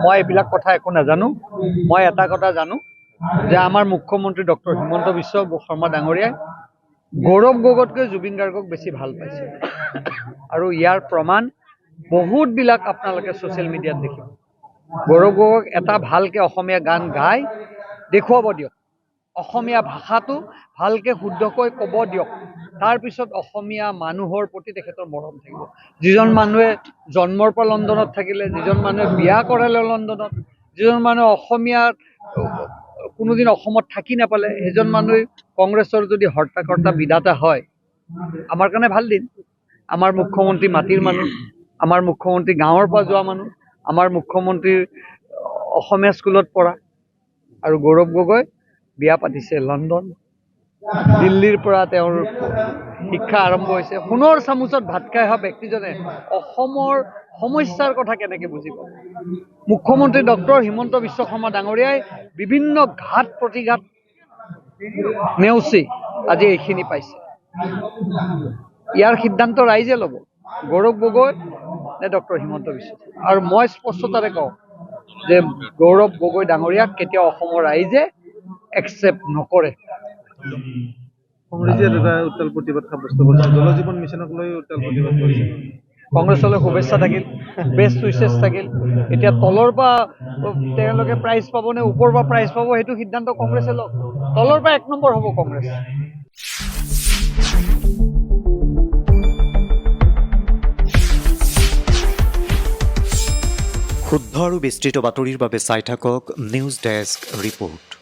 মই এইবিলাক কথা একো নাজানো। মই এটা কথা জানো যে আমাৰ মুখ্যমন্ত্ৰী ডক্টৰ হিমন্ত বিশ্ব শৰ্মা ডাঙৰীয়াই গৌৰৱ গগৈতকৈ জুবিন গাৰ্গক বেছি ভাল পাইছে আৰু ইয়াৰ প্ৰমাণ বহুতবিলাক আপোনালোকে ছ'চিয়েল মিডিয়াত দেখিব। গৌৰৱ গগৈক এটা ভালকৈ অসমীয়া গান গাই দেখুৱাব দিয়ক, অসমীয়া ভাষাটো ভালকৈ শুদ্ধকৈ ক'ব দিয়ক, তাৰপিছত অসমীয়া মানুহৰ প্ৰতি তেখেতৰ মৰম থাকিব। যিজন মানুহে জন্মৰ পৰা লণ্ডনত থাকিলে, যিজন মানুহে বিয়া কৰালে লণ্ডনত, যিজন মানুহে অসমীয়া কোনোদিন অসমত থাকি নাপালে, সেইজন মানুহে কংগ্ৰেছৰ যদি হৰ্তাকৰ্তা বিধাতা হয়, আমাৰ কাৰণে ভাল দিন। আমাৰ মুখ্যমন্ত্ৰী মাটিৰ মানুহ, আমাৰ মুখ্যমন্ত্ৰী গাঁৱৰ পৰা যোৱা মানুহ, আমাৰ মুখ্যমন্ত্ৰীৰ অসমীয়া স্কুলত পঢ়া, আৰু গৌৰৱ গগৈ বিয়া পাতিছে লণ্ডন, দিল্লীৰ পৰা তেওঁৰ শিক্ষা আৰম্ভ হৈছে। সোণৰ চামুচত ভাত খাই অহা ব্যক্তিজনে অসমৰ সমস্যাৰ কথা কেনেকৈ বুজিব? মুখ্যমন্ত্ৰী ডক্টৰ হিমন্ত বিশ্ব শৰ্মা ডাঙৰীয়াই বিভিন্ন ঘাট প্ৰতিঘাত নেওচি আজি এইখিনি পাইছে। ইয়াৰ সিদ্ধান্ত ৰাইজে ল'ব, গৌৰৱ গগৈ নে ডক্টৰ হিমন্ত বিশ্ব। আৰু মই স্পষ্টতাৰে কওঁ যে গৌৰৱ গগৈ ডাঙৰীয়াক কেতিয়াও অসমৰ ৰাইজে একচেপ্ট নকৰে। কংগ্ৰেছে উত্তাল প্ৰতিবাদ সাব্যস্ত কৰিছে, জল জীৱন মিছনক লৈ উত্তাল প্ৰতিবাদ কৰিছে। কংগ্ৰেছলৈ শুভেচ্ছা থাকিল, বেষ্ট উইচেছ থাকিল। এতিয়া তলৰ পৰা তেওঁলোকে প্ৰাইজ পাব নে ওপৰৰ পৰা প্ৰাইজ পাব, সেইটো সিদ্ধান্ত কংগ্ৰেছে লওক। তলৰ পৰা 1 নম্বৰ হ'ব কংগ্ৰেছ। শুদ্ধ আৰু বিস্তৃত বাতৰিৰ বাবে চাই থাকক নিউজ ডেস্ক ৰিপৰ্ট।